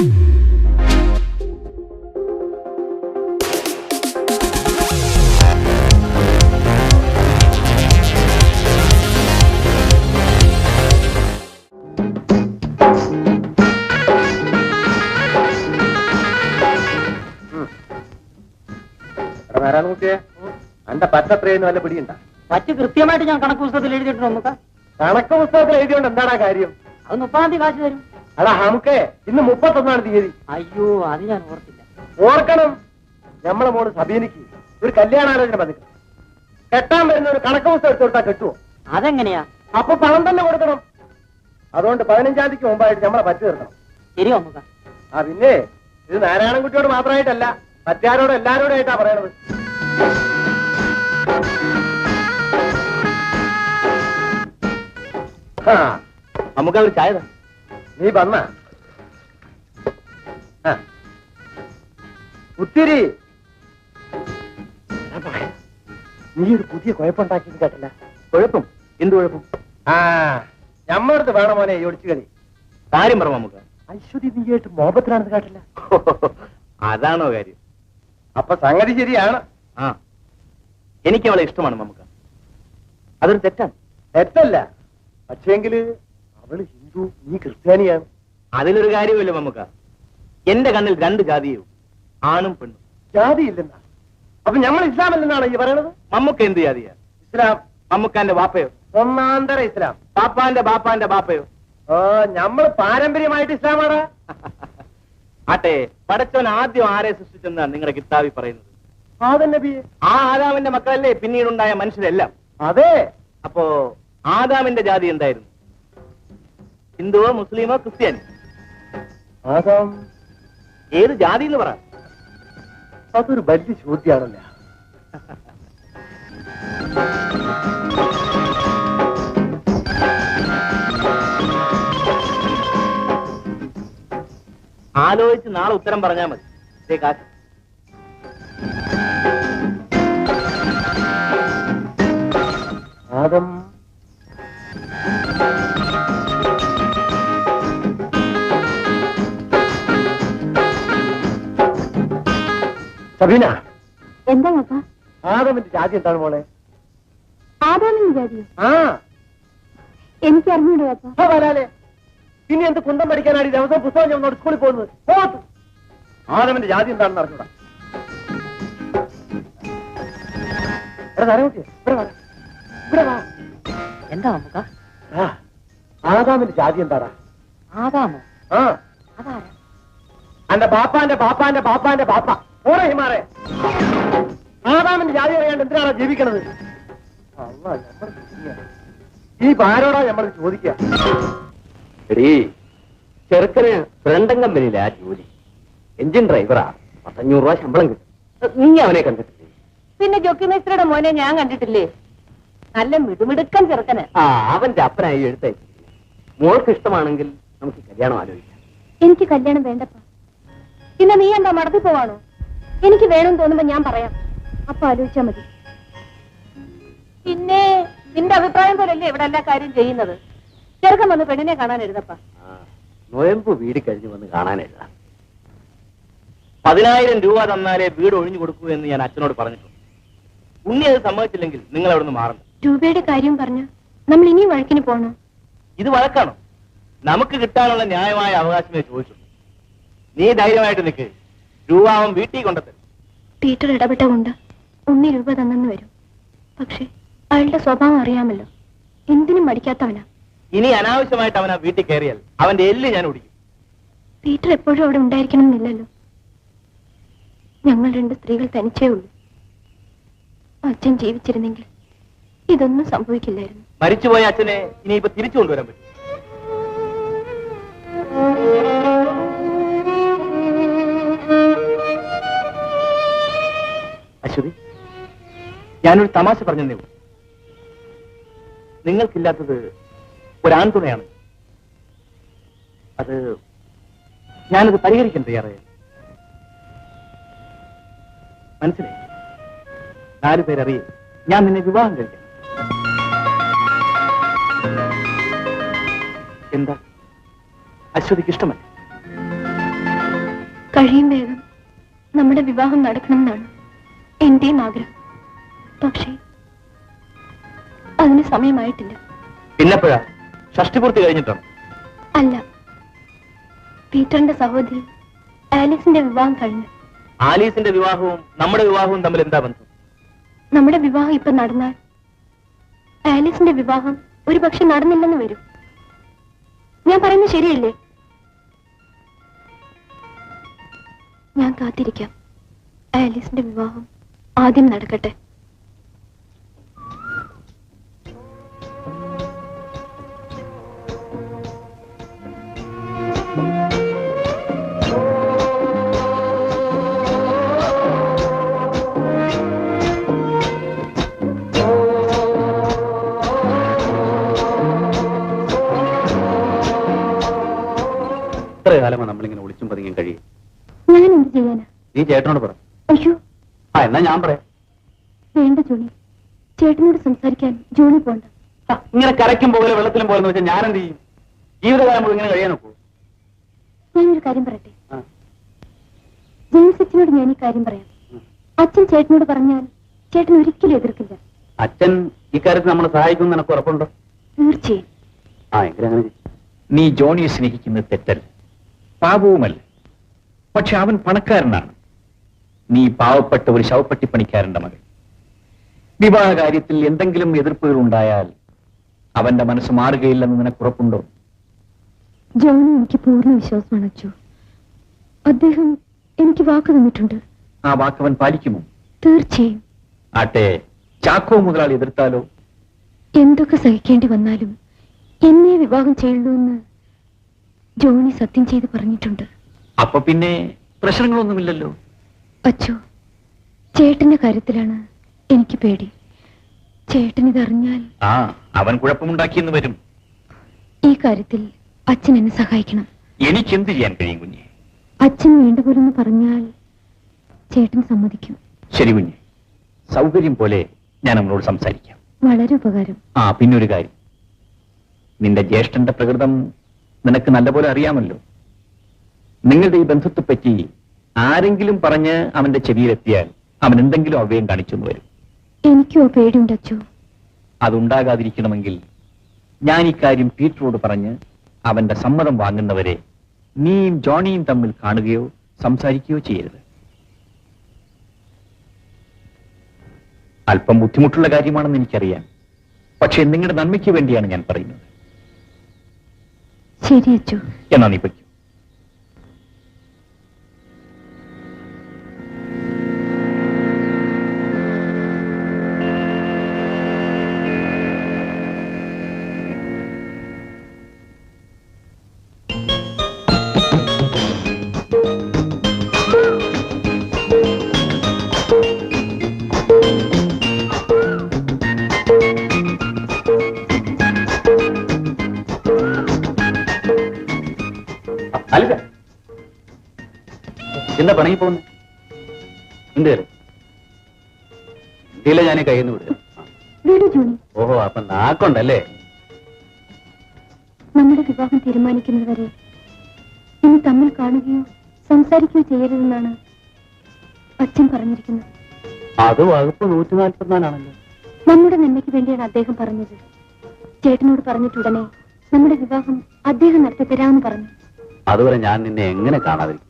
എന്റെ പറ്റത്രയെന്ന് വല്ല പിടിയുണ്ട? പറ്റ് കൃത്യമായിട്ട് ഞാൻ കണക്ക് പുസ്തകത്തിൽ എഴുതിയിട്ടുണ്ട് നമുക്ക്. കണക്ക് പുസ്തകത്തിൽ എഴുതിയോണ്ട് എന്താണ് കാര്യം? അത് 30-ാം തീയതി കാശ് തരും. അടാ നമുക്ക് ഇന്ന് 31-ാം തീയതി. അയ്യോ, അത് ഞാൻ ഓർത്തില്ല. ഓർക്കണം, നമ്മളെ മോള് സബീനയ്ക്ക് ഒരു കല്യാണാലോചന വന്നിട്ട് കെട്ടാൻ വരുന്ന ഒരു കണക്ക് പുസ്തകം എടുത്തു കൊടുത്താൽ കെട്ടുവോ? അതെങ്ങനെയാ? അപ്പൊ പണം തന്നെ കൊടുക്കണം. അതുകൊണ്ട് 15-ാം തീയതിക്ക് മുമ്പായിട്ട് നമ്മളെ പറ്റി തീർക്കണം. ശരിയോ നമുക്ക്? പിന്നെ ഇത് നാരായണൻകുട്ടിയോട് മാത്രമായിട്ടല്ല, മറ്റാരോടും എല്ലാരോടും ആയിട്ടാ പറയണത്. നമുക്ക് അവർ ചായ നീ വന്ന ഒത്തിരി നീ ഒരു പുതിയ കുഴപ്പമുണ്ടാക്കിയത് കേട്ടില്ല? കുഴപ്പം? എന്ത് കുഴപ്പം? ഞമ്മടുത്ത് വേണം മോനെ ഈ ഒളിച്ചു കളി. കാര്യം പറ നമുക്ക്. അശ്വതി നീയായിട്ട് മോഹത്തിലാണെന്ന് കേട്ടില്ല? അതാണോ കാര്യം? അപ്പൊ സംഗതി ശരിയാണ്. എനിക്ക് അവളെ ഇഷ്ടമാണ് നമുക്ക്. അതൊരു തെറ്റാണ്? തെറ്റല്ല, പക്ഷേങ്കില് അവള് ഹിന്ദു, നീ ക്രിസ്ത്യാനിയാണ്. അതിലൊരു കാര്യമില്ല നമുക്ക്. എന്റെ കണ്ണിൽ 2 ജാതിയും, ആണും പെണ്ണും. ജാതിയില്ലെന്നാ? അപ്പൊ ഞമ്മൾ ഇസ്ലാം അല്ലെന്നാണ് ഈ പറയണത്? മമ്മൂക്ക എന്ത് ജാതിയാ? ഇസ്ലാം. മമ്മൂക്കാന്റെ ബാപ്പയോ? ഒന്നാന്തര ഇസ്ലാം. ബാപ്പാന്റെ ബാപ്പാന്റെ ബാപ്പയോ? ഞമ്മള് പാരമ്പര്യമായിട്ട് ഇസ്ലാമാടാ. ആട്ടെ, പടച്ചവൻ ആദ്യം ആരെ സൃഷ്ടിച്ചെന്നാണ് നിങ്ങളുടെ കിതാബിൽ പറയുന്നത്? ആദം നബിയെ. ആ ആദാമിന്റെ മക്കളല്ലേ പിന്നീടുണ്ടായ മനുഷ്യരെല്ലാം? അതെ. അപ്പോ ആദാമിന്റെ ജാതി എന്തായിരുന്നു? ഹിന്ദുവോ, മുസ്ലിമോ, ക്രിസ്ത്യാനി? ആദാം ഏത് ജാതി എന്ന് പറ. അതൊരു വലിയ ചോദ്യമാണല്ലോ. ആലോചിച്ച് നാളെ ഉത്തരം പറഞ്ഞാൽ മതി. കാശ് ആദം സബീന, എന്താ ആദമിന്റെ ജാതി എന്താണ് മോളെ? ആദാമിന്റെ ജാതിയോ? എനിക്ക് അറിഞ്ഞൂടാ. വരാലേ, പിന്നെ എന്ത് കുന്തം പഠിക്കാനാണ് ഈ ദിവസം പുസ്തകം ഞങ്ങളോട് സ്കൂളിൽ പോകുന്നത്? ആദമിന്റെ ജാതി എന്താണെന്ന് അറിഞ്ഞൂടാ. എന്താ നമുക്ക്? ആദാമിന്റെ ജാതി എന്താടാ? ആദാമോ? അതാരാ? എന്റെ ബാപ്പാന്റെ ബാപ്പാന്റെ ബാപ്പാന്റെ ബാപ്പ ഓരോ ഹിമാറെ. ആദാമിന്റെ ജാതി അറിയാണ്ട് എന്തിനാണോ ജീവിക്കണത്? ഈ ആരോടാ നമ്മൾ ചോദിക്കുക? ചെറുക്കന് ഫ്രണ്ടൻ കമ്പനിയിലെ ആ ജോലി, എഞ്ചിൻ ഡ്രൈവറാ. 500 രൂപ ശമ്പളം കിട്ടും. നീ അവനെ കണ്ടിട്ടില്ലേ? പിന്നെ ജോക്കി മേസ്ത്രിയുടെ മോനെ ഞാൻ കണ്ടിട്ടില്ലേ? നല്ല മിടുമിടുക്കൻ ചെറുക്കന്. അവന്റെ അപ്പനായി എഴുത്തയച്ചു. മോൾക്ക് ഇഷ്ടമാണെങ്കിൽ നമുക്ക് കല്യാണം ആലോചിക്കാം. എനിക്ക് കല്യാണം വേണ്ടപ്പ. പിന്നെ നീ എന്താ മടത്തി പോവാണോ? എനിക്ക് വേണമെന്ന് തോന്നുമ്പോ ഞാൻ പറയാം, അപ്പൊ ആലോചിച്ചാ മതി. പിന്നെ നിന്റെ അഭിപ്രായം പോലല്ലേ ഇവിടെ എല്ലാ കാര്യം ചെയ്യുന്നത്. ചെറുക്കൻ വന്ന് പെണ്ണിനെ കാണാൻ എഴുതപ്പ. നോയമ്പ് വീട് കഴിഞ്ഞ് വന്ന് കാണാൻ എഴുതാം. 10,000 രൂപ തന്നാലേ വീട് ഒഴിഞ്ഞു കൊടുക്കൂ എന്ന് ഞാൻ അച്ഛനോട് പറഞ്ഞിട്ടുണ്ട്. ഉണ്ണി അത് സമ്മതിച്ചില്ലെങ്കിൽ നിങ്ങൾ അവിടെ നിന്ന് മാറണം. രൂപയുടെ കാര്യം പറഞ്ഞു നമ്മൾ ഇനി വഴക്കിന് പോണോ? ഇത് വഴക്കാണോ? നമുക്ക് കിട്ടാനുള്ള ന്യായമായ അവകാശമേ ചോദിച്ചുള്ളൂ. നീ ധൈര്യമായിട്ട് നിൽക്ക്. രൂപ അവൻ വീട്ടിൽ കൊണ്ടെത്തരും. പീറ്റർ ഇടപെട്ട കൊണ്ട് ഉണ്ണി രൂപ തന്നെന്ന് വരും. പക്ഷെ അയാളുടെ സ്വഭാവം അറിയാമല്ലോ, എന്തിനും മടിക്കാത്തവനാ. ഇനി അനാവശ്യമായിട്ട് അവൻ ആ വീട്ടിൽ കയറിയാൽ അവന്റെ എല്ല് ഞാൻ ഒടിക്കും. പീറ്റർ എപ്പോഴും അവിടെ ഉണ്ടായിരിക്കണം എന്നില്ലല്ലോ. ഞങ്ങൾ 2 സ്ത്രീകൾ തനിച്ചേ ഉള്ളൂ. അച്ഛൻ ജീവിച്ചിരുന്നെങ്കിൽ ഇതൊന്നും സംഭവിക്കില്ലായിരുന്നു. മരിച്ചുപോയ അച്ഛനെ ഇനിയിപ്പോ തിരിച്ചു കൊണ്ടുവരാൻ പറ്റും. അശ്വതി, ഞാനൊരു തമാശ പറഞ്ഞതേ ഉള്ളൂ. നിങ്ങൾക്കില്ലാത്തത് ഒരാൺതുണയാണ്. ഞാനത് പരിഹരിക്കാൻ തയ്യാറായി. മനസ്സിലായി? 4 പേരറിയേ ഞാൻ നിന്നെ വിവാഹം കഴിക്കാം. എന്താ അശ്വതിക്ക് ഇഷ്ടമല്ല? കഴിയും വേഗം നമ്മുടെ വിവാഹം നടക്കണമെന്നാണ് എന്റെയും ആഗ്രഹം. പക്ഷേ അതിന് സമയമായിട്ടില്ല. പിന്നെപ്പോഴാ? ഷഷ്ടിപൂർത്തി കഴിഞ്ഞിട്ടാണ്? അല്ല, പീറ്ററിന്റെ സഹോദരി ആലീസിന്റെ വിവാഹം കഴിഞ്ഞു. ആലീസിന്റെ വിവാഹവും നമ്മുടെ വിവാഹവും തമ്മിൽ എന്താ ബന്ധം? നമ്മുടെ വിവാഹം ഇപ്പൊ നടന്നാൽ ആലീസിന്റെ വിവാഹം ഒരുപക്ഷെ നടന്നില്ലെന്ന് വരും. ഞാൻ പറയുന്നത് ശരിയല്ലേ? ഞാൻ കാത്തിരിക്കാം. ആലീസിന്റെ വിവാഹം ആദ്യം നടക്കട്ടെ. എത്ര കാലമാണ് നമ്മളിങ്ങനെ ഒളിച്ചും പതുങ്ങിയും കഴിയും? ഞാൻ എന്ത് ചെയ്യാനാ? നീ ചേട്ടനോട് പറ. അയ്യോ, എന്നാ ഞാൻ പറയാം. വേണ്ട ജോണി, ചേട്ടനോട് സംസാരിക്കാൻ ജോണി പോണ്ട. ഇങ്ങനെ കരയ്ക്കും പോലെ വെള്ളത്തിലും പോലെ വെച്ചാൽ ഞാൻ എന്ത് ചെയ്യും? ജീവിതകാലം മുഴുവൻ ഇങ്ങനെ കഴിയാൻ നോക്കൂ. ഞാനൊരു കാര്യം പറയട്ടെ. ജെയിംസ് അച്ഛനോട് ഞാൻ ഈ കാര്യം പറയാം. അച്ഛൻ ചേട്ടനോട് പറഞ്ഞാൽ ചേട്ടൻ ഒരിക്കലും എതിർക്കില്ല. അച്ഛൻ ഇക്കാര്യത്തിൽ നമ്മളെ സഹായിക്കും നിനക്ക് ഉറപ്പുണ്ടോ? തീർച്ചയായും. എങ്ങനെ? നീ ജോണിയെ സ്നേഹിക്കുന്നത് തെറ്റല്ല, പാപവുമല്ല. പക്ഷെ അവൻ പണക്കാരനാണ്, നീ പാവപ്പെട്ട ഒരു ശവപ്പെട്ടിപ്പണിക്കാരന്റെ മകൻ. വിവാഹ കാര്യത്തിൽ എന്തെങ്കിലും എതിർപ്പുകൾ ഉണ്ടായാൽ അവന്റെ മനസ്സ് മാറുകയില്ലെന്ന് നിനക്ക് ഉറപ്പുണ്ടോ? ജോണി എനിക്ക് പൂർണ്ണ വിശ്വാസമാണ് അച്ചു. അദ്ദേഹം എനിക്ക് വാക്ക് തന്നിട്ടുണ്ട്. ആ വാക്കവൻ പാലിക്കുമോ? തീർച്ചയായും. ആട്ടെ, ചാക്കോ മുതലാളി എതിർത്താലോ? എന്തൊക്കെ സഹിക്കേണ്ടി വന്നാലും എന്നെ വിവാഹം ചെയ്യുള്ളൂ എന്ന് ജോണി സത്യം ചെയ്ത് പറഞ്ഞിട്ടുണ്ട്. അപ്പൊ പിന്നെ പ്രശ്നങ്ങളൊന്നുമില്ലല്ലോ. അച്ചു, ചേട്ടന്റെ കാര്യത്തിലാണ് എനിക്ക് പേടി. ചേട്ടൻ ഇതറിഞ്ഞാൽ അവൻ കുഴപ്പമുണ്ടാക്കിയെന്ന് വരും. ഈ കാര്യത്തിൽ അച്ഛൻ എന്നെ സഹായിക്കണം. എനിക്കെന്ത് ചെയ്യാൻ കഴിയും കുഞ്ഞെ? അച്ഛൻ വേണ്ടുപോലെന്ന് പറഞ്ഞാൽ ചേട്ടൻ സമ്മതിക്കും. ശരി കുഞ്ഞെ, സൗകര്യം പോലെ ഞാൻ അവനോട് സംസാരിക്കാം. വളരെ ഉപകാരം. പിന്നൊരു കാര്യം, നിന്റെ ജ്യേഷ്ഠന്റെ പ്രകൃതം നിനക്ക് നല്ലപോലെ അറിയാമല്ലോ. നിങ്ങളുടെ ഈ ബന്ധത്തെപ്പറ്റി ആരെങ്കിലും പറഞ്ഞ് അവന്റെ ചെവിയിലെത്തിയാൽ അവൻ എന്തെങ്കിലും അവ്യയം കാണിച്ചെന്ന് വരും. എനിക്കോ പേടിയുണ്ട് അച്ചു. അതുണ്ടാകാതിരിക്കണമെങ്കിൽ ഞാൻ ഇക്കാര്യം പീറ്ററോട് പറഞ്ഞ് അവന്റെ സമ്മതം വാങ്ങുന്നവരെ നീയും ജോണിയും തമ്മിൽ കാണുകയോ സംസാരിക്കുകയോ ചെയ്യരുത്. അല്പം ബുദ്ധിമുട്ടുള്ള കാര്യമാണെന്ന് എനിക്കറിയാം, പക്ഷേ നിങ്ങളുടെ നന്മയ്ക്ക് വേണ്ടിയാണ് ഞാൻ പറയുന്നത്. ശരി അച്ചു. എന്നാ നീ പറ്റൂ. എന്താ പണങ്ങി പോകുന്നു? എന്തില്ല ഞാൻ കയ്യിൽ നിന്ന് വിടുക. ഓഹോ, അപ്പൊ നാക്കുണ്ടല്ലേ? നമ്മുടെ വിവാഹം തീരുമാനിക്കുന്നതുവരെ ഇനി തമ്മിൽ കാണുകയോ സംസാരിക്കുകയോ ചെയ്യരുതെന്നാണ് അച്ഛൻ പറഞ്ഞിരിക്കുന്നത്. അത് വകുപ്പ് 144 നമ്മുടെ നന്മയ്ക്ക് വേണ്ടിയാണ് അദ്ദേഹം പറഞ്ഞത്. ചേട്ടനോട് പറഞ്ഞിട്ടുടനെ നമ്മുടെ വിവാഹം അദ്ദേഹം നടത്തി തരാമെന്ന് പറഞ്ഞു. അതുവരെ ഞാൻ നിന്നെ എങ്ങനെ കാണാതിരിക്കും?